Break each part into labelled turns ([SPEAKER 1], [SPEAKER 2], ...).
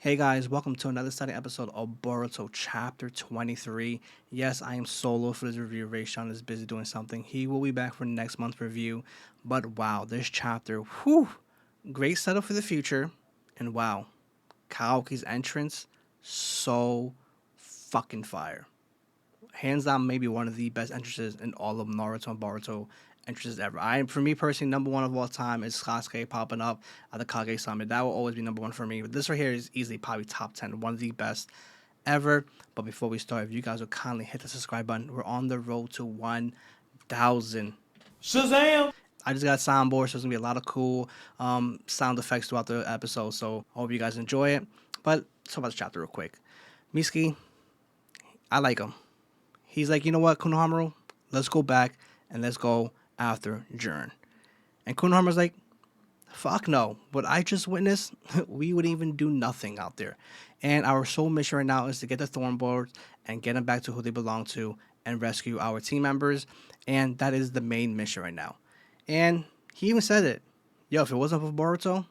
[SPEAKER 1] Hey guys, welcome to another exciting episode of Boruto Chapter 23. Yes, I am solo for this review. Rayshawn is busy doing something. He will be back for next month's review. But wow, this chapter, whew, great setup for the future. And wow, Kawaki's entrance, so fucking fire. Hands down, maybe one of the best entrances in all of Naruto and Boruto entrances ever. For me personally, number one of all time is Sasuke popping up at the Kage Summit. That will always be number one for me. But this right here is easily probably top 10, one of the best ever. But before we start, if you guys would kindly hit the subscribe button, we're on the road to 1,000.
[SPEAKER 2] Shazam!
[SPEAKER 1] I just got a soundboard, so there's gonna be a lot of cool sound effects throughout the episode. So I hope you guys enjoy it. But let's talk about the chapter real quick. Mitsuki, I like him. He's like, you know what, Konohamaru, let's go back and let's go after Jurn. And Konohamaru's like, fuck no. What I just witnessed, we would even do nothing out there. And our sole mission right now is to get the Thornboards and get them back to who they belong to and rescue our team members. And that is the main mission right now. And he even said it. Yo, if it wasn't for Boruto,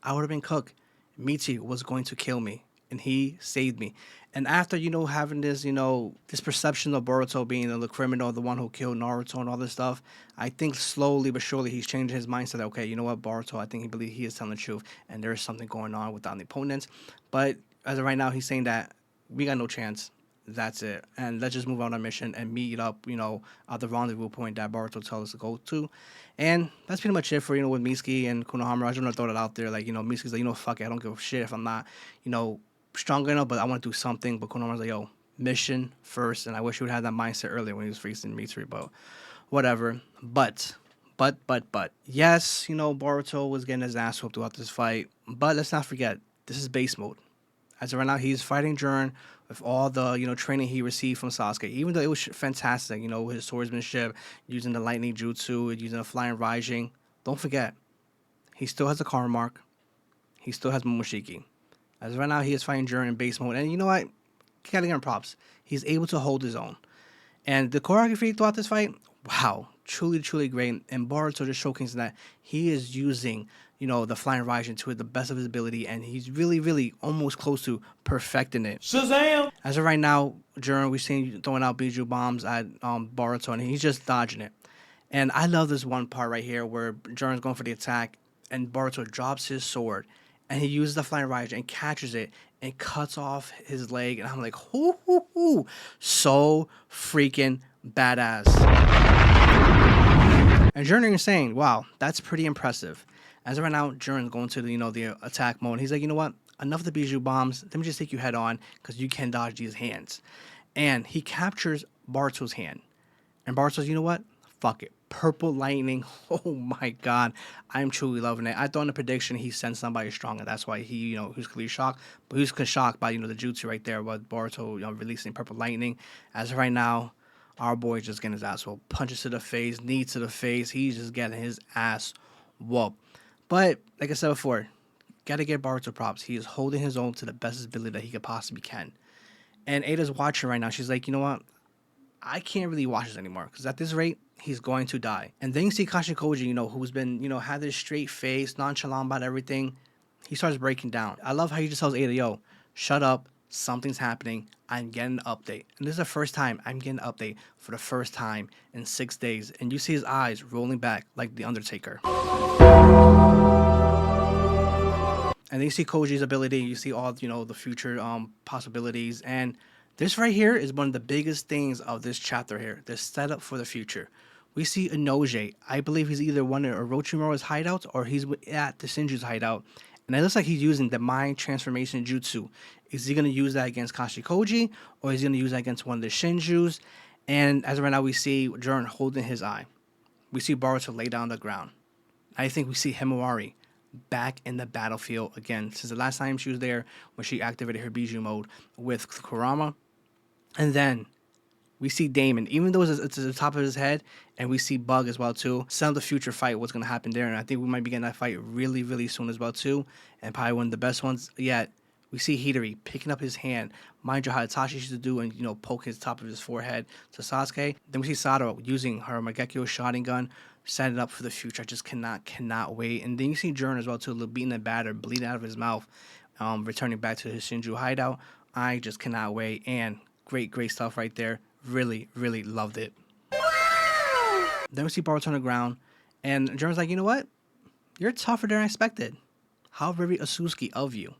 [SPEAKER 1] I would have been cooked. Michi was going to kill me, and he saved me. And after, having this, this perception of Boruto being the criminal, the one who killed Naruto and all this stuff, I think slowly but surely he's changing his mindset. Okay, you know what, Boruto, I think he believes he is telling the truth, and there is something going on with the opponents. But as of right now, he's saying that we got no chance. That's it. And let's just move on our mission and meet up, at the rendezvous point that Boruto tells us to go to. And that's pretty much it for, with Mitsuki and Konohamaru. I just want to throw that out there. Like, Mitsuki's like, fuck it. I don't give a shit if I'm not, strong enough, but I want to do something. But Konohamaru's like, yo, mission first. And I wish he would have that mindset earlier when he was facing Mitsuki, but whatever. But. Yes, Boruto was getting his ass whooped throughout this fight. But let's not forget, this is base mode. As of right now, he's fighting Jurn with all the, training he received from Sasuke. Even though it was fantastic, his swordsmanship, using the lightning jutsu, using the flying Raijin. Don't forget, he still has a karma mark. He still has Momoshiki. As of right now, he is fighting Jurn in base mode. And you know what? Gotta give him props. He's able to hold his own. And the choreography throughout this fight, wow, truly, truly great. And Boruto just showcasing that he is using, the flying Raijin to the best of his ability, and he's really, really almost close to perfecting it.
[SPEAKER 2] Shazam!
[SPEAKER 1] As of right now, Jurn, we've seen throwing out Biju bombs at Boruto, and he's just dodging it. And I love this one part right here where Jurn's going for the attack, and Boruto drops his sword, and he uses the flying Raijin and catches it and cuts off his leg. And I'm like, hoo, hoo, hoo. So freaking badass. And Jurn is saying, wow, that's pretty impressive. As of right now, Jurn's going to the attack mode. He's like, you know what? Enough of the Biju bombs. Let me just take you head on because you can dodge these hands. And he captures Boruto's hand. And Boruto's, you know what? Fuck it. Purple lightning. Oh my god. I'm truly loving it. I thought in the prediction he sent somebody strong, and that's why he was clearly shocked. But he was shocked by, the jutsu right there with Boruto, releasing purple lightning. As of right now, our boy's just getting his ass whooped. Punches to the face, knees to the face. He's just getting his ass whooped. But, like I said before, gotta give Boruto props. He is holding his own to the best ability that he could possibly can. And Ada's watching right now. She's like, you know what? I can't really watch this anymore because at this rate, he's going to die. And then you see Kashikoji, who's been, had this straight face, nonchalant about everything. He starts breaking down. I love how he just tells Ada, yo, shut up. Something's happening. I'm getting an update. And this is the first time I'm getting an update for the first time in 6 days. And you see his eyes rolling back like the Undertaker. And then you see Koji's ability. You see all, the future possibilities. And this right here is one of the biggest things of this chapter here. The setup for the future. We see Inoue. I believe he's either one of Orochimaru's hideouts or he's at the Shinju's hideout. And it looks like he's using the mind transformation jutsu. Is he going to use that against Kashikoji, or is he going to use that against one of the Shinjus? And as of right now, we see Jurn holding his eye. We see Boruto lay down on the ground. I think we see Himawari back in the battlefield again. Since the last time she was there, when she activated her Biju mode with Kurama. And then we see Damon, even though it's at the top of his head, and we see Bug as well too. Some of the future fight, what's going to happen there, and I think we might be getting that fight really, really soon as well too, and probably one of the best ones yet. We see Hidari picking up his hand. Mind you, how Itachi used to do and, poke his top of his forehead to Sasuke. Then we see Sadao using her Mangekyo shotgun, setting it up for the future. I just cannot wait. And then you see Jurn as well too, beating and battered, bleeding out of his mouth. returning back to his Shinju hideout. I just cannot wait. And great stuff right there. Really, really loved it. Then we see Boruto on the ground, and Jiren's like, you know what? You're tougher than I expected. How very Asusuki of you.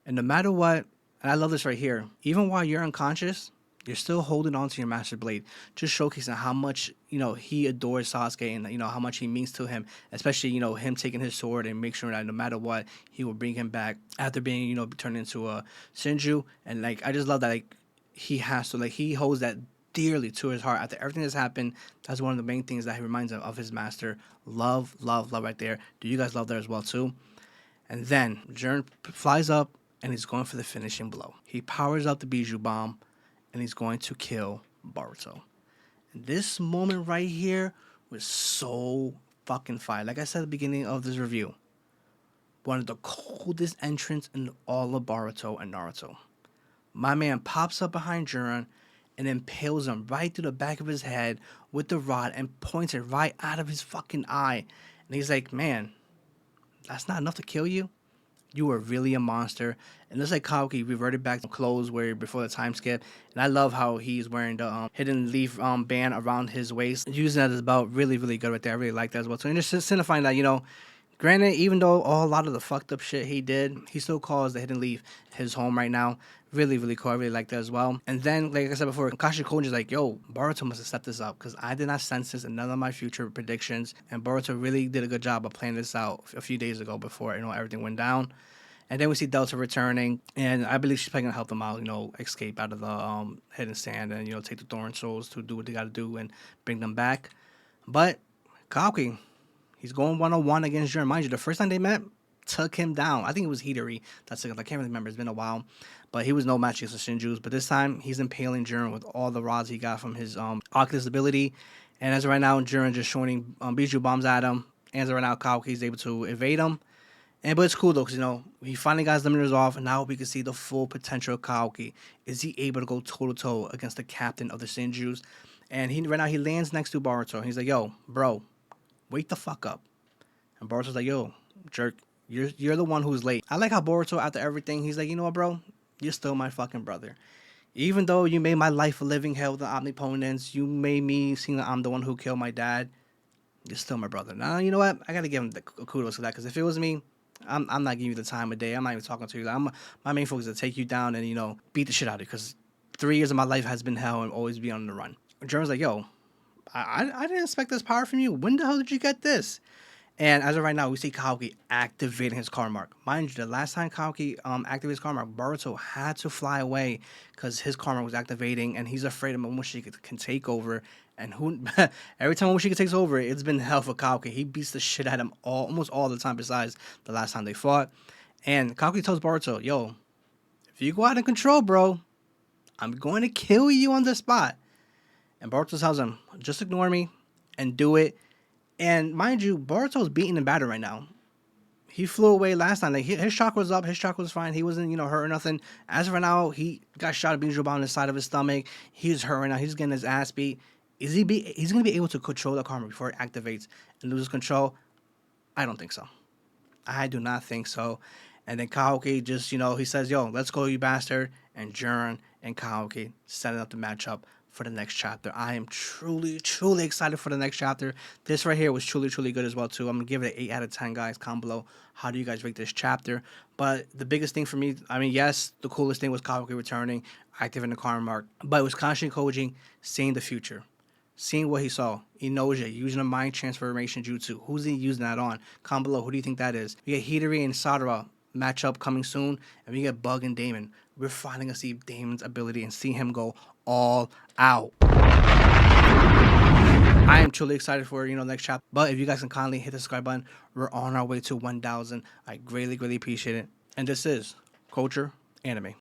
[SPEAKER 1] And no matter what, and I love this right here, even while you're unconscious, you're still holding on to your Master Blade, just showcasing how much, he adores Sasuke and, how much he means to him, especially, him taking his sword and make sure that no matter what, he will bring him back after being, turned into a Shinju. And, like, I just love that, like, he has to, like, he holds that dearly to his heart after everything that's happened. That's one of the main things that he reminds him of his master. Love right there. Do you guys love that as well, too? And then Jiren flies up and he's going for the finishing blow. He powers up the Bijou Bomb and he's going to kill Boruto. And this moment right here was so fucking fire. Like I said at the beginning of this review, one of the coldest entrants in all of Boruto and Naruto. My man pops up behind Jiren and impales him right through the back of his head with the rod and points it right out of his fucking eye. And he's like, man, that's not enough to kill you? You were really a monster. And looks like Kawaki reverted back to clothes where before the time skip. And I love how he's wearing the hidden leaf band around his waist. Using that as a belt, really, really good right there. I really like that as well. So, and just signifying that, granted, even though a lot of the fucked up shit he did, he still calls the hidden leaf his home right now. Really, really cool. I really like that as well. And then, like I said before, Kakashi Koji's like, yo, Boruto must have set this up because I did not sense this in none of my future predictions. And Boruto really did a good job of playing this out a few days ago before, everything went down. And then we see Delta returning, and I believe she's probably going to help them out, escape out of the hidden sand and, take the Thorn Souls to do what they got to do and bring them back. But Kawaki, he's going one-on-one against Jura. Mind you, the first time they met, took him down. I think it was Hidari. I can't really remember. It's been a while. But he was no match against the Shinjus. But this time, he's impaling Jura with all the rods he got from his Oculus ability. And as of right now, Jura just shooting Bijou bombs at him. And as of right now, Kawaki's able to evade him. But it's cool though, because he finally got his limiters off, and now we can see the full potential of Kawaki. Is he able to go toe to toe against the captain of the Shinjus? And right now he lands next to Boruto. He's like, "Yo, bro, wake the fuck up." And Boruto's like, "Yo, jerk, you're the one who's late." I like how Boruto, after everything, he's like, "You know what, bro? You're still my fucking brother. Even though you made my life a living hell with the omnipotence, you made me seem like I'm the one who killed my dad. You're still my brother." Now, you know what? I gotta give him the kudos for that, because if it was me, I'm not giving you the time of day. I'm not even talking to you. My main focus is to take you down and, beat the shit out of you. Because 3 years of my life has been hell and always be on the run. Jeremy's like, yo, I didn't expect this power from you. When the hell did you get this? And as of right now, we see Kawaki activating his card mark. Mind you, the last time Kawaki activated his card mark, Boruto had to fly away because his card mark was activating, and he's afraid of Momoshiki can take over. And every time Momoshiki takes over, it's been hell for Kawaki. He beats the shit out of him almost all the time, besides the last time they fought. And Kawaki tells Boruto, yo, if you go out of control, bro, I'm going to kill you on the spot. And Boruto tells him, just ignore me and do it. And mind you, Boruto's beaten in battle right now. He flew away last time. Like his chakra was up. His chakra was fine. He wasn't, hurt or nothing. As of right now, he got shot at Bijou Bomb on the side of his stomach. He's hurt right now. He's getting his ass beat. He's going to be able to control the karma before it activates and loses control? I don't think so. I do not think so. And then Kawaki just, he says, yo, let's go, you bastard. And Jiren and Kawaki setting up the matchup for the next chapter. I am truly, truly excited for the next chapter. This right here was truly, truly good as well, too. I'm going to give it an 8 out of 10, guys. Comment below. How do you guys rate this chapter? But the biggest thing for me, yes, the coolest thing was Kawaki returning, activating the karma mark. But it was Kakashi Koji seeing the future. Seeing what he saw. Inoja using a mind transformation jutsu. Who's he using that on? Comment below. Who do you think that is? We get Hidari and Sadara matchup coming soon. And we get Bug and Damon. We're finally going to see Damon's ability and see him go all out. I am truly excited for, next chapter. But if you guys can kindly hit the subscribe button, we're on our way to 1,000. I greatly, greatly appreciate it. And this is Culture Anime.